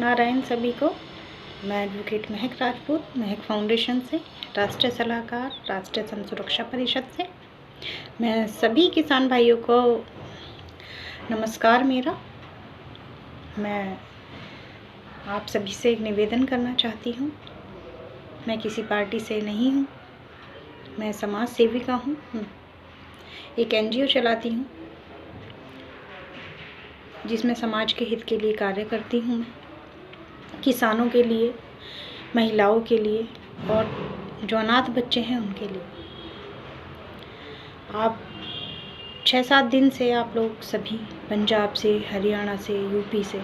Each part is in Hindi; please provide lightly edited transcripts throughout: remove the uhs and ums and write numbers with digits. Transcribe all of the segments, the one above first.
नारायण सभी को। मैं एडवोकेट महक राजपूत, महक फाउंडेशन से, राष्ट्रीय सलाहकार, राष्ट्रीय जन सुरक्षा परिषद से। मैं सभी किसान भाइयों को नमस्कार मेरा। मैं आप सभी से एक निवेदन करना चाहती हूँ। मैं किसी पार्टी से नहीं हूँ, मैं समाज सेविका हूँ, एक NGO चलाती हूँ जिसमें समाज के हित के लिए कार्य करती हूँ। मैं किसानों के लिए, महिलाओं के लिए और जो अनाथ बच्चे हैं उनके लिए। आप 6-7 दिन से आप लोग सभी पंजाब से, हरियाणा से, यूपी से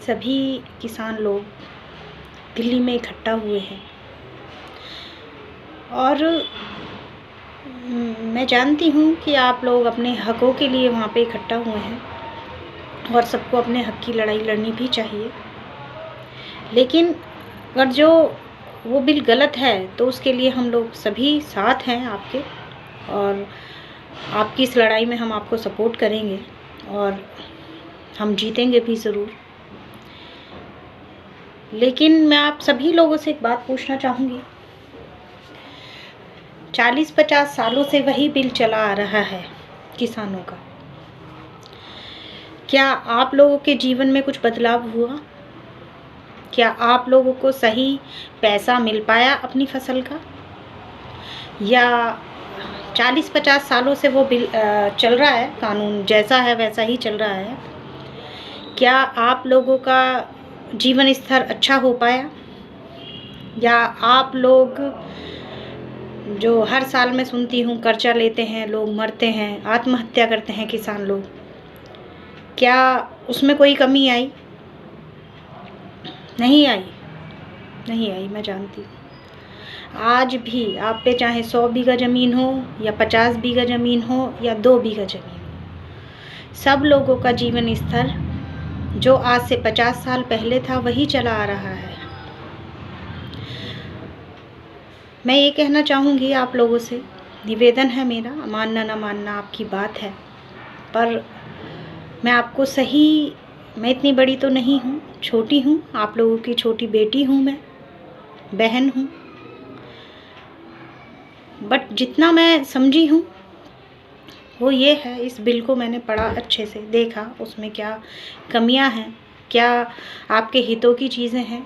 सभी किसान लोग दिल्ली में इकट्ठा हुए हैं और मैं जानती हूँ कि आप लोग अपने हकों के लिए वहाँ पे इकट्ठा हुए हैं और सबको अपने हक की लड़ाई लड़नी भी चाहिए। लेकिन अगर जो वो बिल गलत है तो उसके लिए हम लोग सभी साथ हैं आपके, और आपकी इस लड़ाई में हम आपको सपोर्ट करेंगे और हम जीतेंगे भी ज़रूर। लेकिन मैं आप सभी लोगों से एक बात पूछना चाहूँगी। 40-50 सालों से वही बिल चला आ रहा है किसानों का। क्या आप लोगों के जीवन में कुछ बदलाव हुआ? क्या आप लोगों को सही पैसा मिल पाया अपनी फसल का? या 40-50 सालों से वो बिल चल रहा है, कानून जैसा है वैसा ही चल रहा है? क्या आप लोगों का जीवन स्तर अच्छा हो पाया? या आप लोग जो हर साल मैं सुनती हूँ कर्जा लेते हैं, लोग मरते हैं, आत्महत्या करते हैं किसान लोग, क्या उसमें कोई कमी आई? नहीं आई, नहीं आई, मैं जानती हूँ। आज भी आप पे चाहे 100 बीघा ज़मीन हो या 50 बीघा ज़मीन हो या 2 बीघा ज़मीन हो, सब लोगों का जीवन स्तर जो आज से 50 साल पहले था वही चला आ रहा है। मैं ये कहना चाहूँगी आप लोगों से, निवेदन है मेरा, मानना ना मानना आपकी बात है, पर मैं आपको सही, मैं इतनी बड़ी तो नहीं हूँ, छोटी हूँ, आप लोगों की छोटी बेटी हूँ, मैं बहन हूँ, बट जितना मैं समझी हूँ वो ये है, इस बिल को मैंने पढ़ा, अच्छे से देखा, उसमें क्या कमियां हैं, क्या आपके हितों की चीज़ें हैं।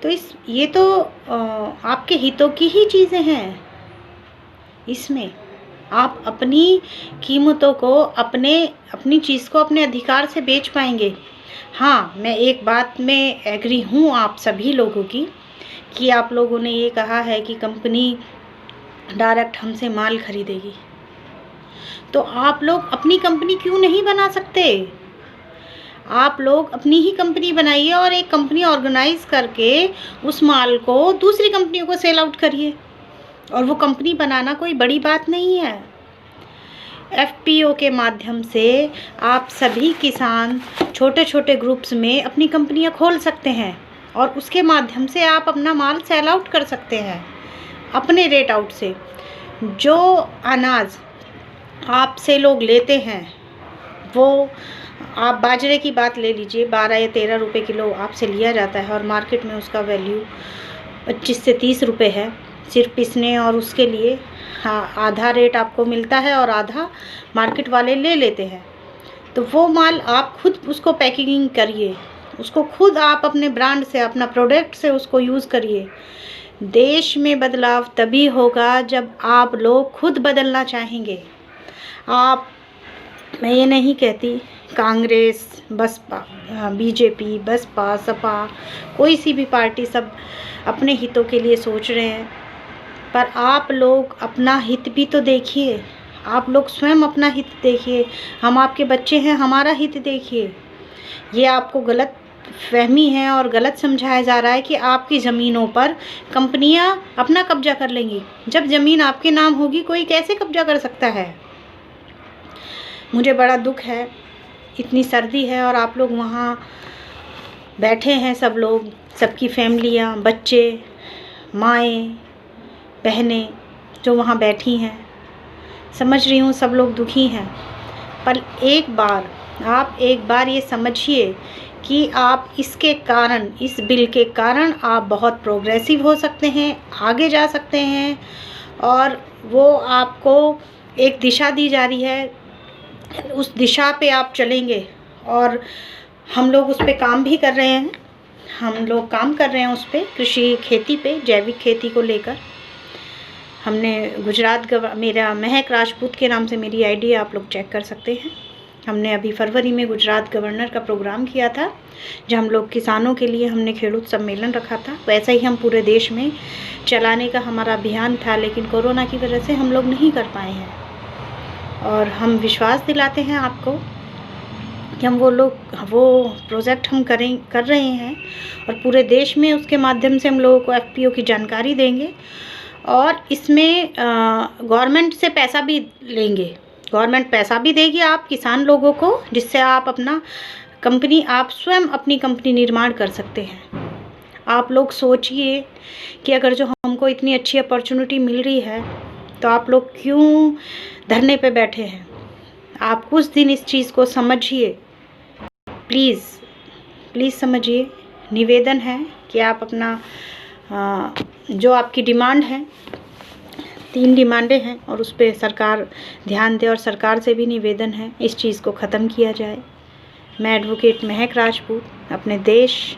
तो ये तो आपके हितों की ही चीज़ें हैं। इसमें आप अपनी कीमतों को, अपनी चीज़ को अपने अधिकार से बेच पाएंगे। हाँ, मैं एक बात में एग्री हूँ आप सभी लोगों की, कि आप लोगों ने ये कहा है कि कंपनी डायरेक्ट हमसे माल खरीदेगी। तो आप लोग अपनी कंपनी क्यों नहीं बना सकते? आप लोग अपनी ही कंपनी बनाइए और एक कंपनी ऑर्गेनाइज करके उस माल को दूसरी कंपनियों को सेल आउट करिए। और वो कंपनी बनाना कोई बड़ी बात नहीं है। FPO के माध्यम से आप सभी किसान छोटे छोटे ग्रुप्स में अपनी कंपनियां खोल सकते हैं और उसके माध्यम से आप अपना माल सेल आउट कर सकते हैं अपने रेट आउट से। जो अनाज आपसे लोग लेते हैं, वो आप बाजरे की बात ले लीजिए, 12 या 13 रुपए किलो आपसे लिया जाता है और मार्केट में उसका वैल्यू 25 से 30 रुपए है सिर्फ पिसने और उसके लिए। हाँ, आधा रेट आपको मिलता है और आधा मार्केट वाले ले लेते हैं। तो वो माल आप खुद उसको पैकिंग करिए, उसको खुद आप अपने ब्रांड से, अपना प्रोडक्ट से उसको यूज़ करिए। देश में बदलाव तभी होगा जब आप लोग खुद बदलना चाहेंगे। मैं ये नहीं कहती कांग्रेस, बसपा, BJP, बसपा, सपा, कोई सी भी पार्टी, सब अपने हितों के लिए सोच रहे हैं, पर आप लोग अपना हित भी तो देखिए। आप लोग स्वयं अपना हित देखिए। हम आपके बच्चे हैं, हमारा हित देखिए। ये आपको गलत फहमी है और गलत समझाया जा रहा है कि आपकी ज़मीनों पर कंपनियां अपना कब्जा कर लेंगी। जब ज़मीन आपके नाम होगी कोई कैसे कब्जा कर सकता है? मुझे बड़ा दुख है, इतनी सर्दी है और आप लोग वहाँ बैठे हैं, सब लोग, सबकी फैमिलियाँ, बच्चे, माएँ, बहनें जो वहाँ बैठी हैं। समझ रही हूँ सब लोग दुखी हैं, पर एक बार ये समझिए कि आप इसके कारण, इस बिल के कारण आप बहुत प्रोग्रेसिव हो सकते हैं, आगे जा सकते हैं, और वो आपको एक दिशा दी जा रही है, उस दिशा पे आप चलेंगे। और हम लोग उस पे काम भी कर रहे हैं, हम लोग काम कर रहे हैं उस पे, कृषि खेती पे, जैविक खेती को लेकर। हमने गुजरात मेरा महक राजपूत के नाम से मेरी आईडी आप लोग चेक कर सकते हैं। हमने अभी फरवरी में गुजरात गवर्नर का प्रोग्राम किया था, जहाँ हम लोग किसानों के लिए हमने खेडूत सम्मेलन रखा था। वैसा ही हम पूरे देश में चलाने का हमारा अभियान था, लेकिन कोरोना की वजह से हम लोग नहीं कर पाए हैं। और हम विश्वास दिलाते हैं आपको कि हम वो प्रोजेक्ट हम कर रहे हैं, और पूरे देश में उसके माध्यम से हम लोगों को एफपीओ की जानकारी देंगे। और इसमें गवर्नमेंट से पैसा भी लेंगे, गवर्नमेंट पैसा भी देगी आप किसान लोगों को, जिससे आप अपना कंपनी, आप स्वयं अपनी कंपनी निर्माण कर सकते हैं। आप लोग सोचिए कि अगर जो हमको इतनी अच्छी अपॉर्चुनिटी मिल रही है, तो आप लोग क्यों धरने पे बैठे हैं। आप कुछ दिन इस चीज़ को समझिए, प्लीज़ समझिए। निवेदन है कि आप अपना जो आपकी डिमांड है, 3 डिमांडें हैं, और उस पर सरकार ध्यान दे, और सरकार से भी निवेदन है इस चीज़ को ख़त्म किया जाए। मैं एडवोकेट महक राजपूत अपने देश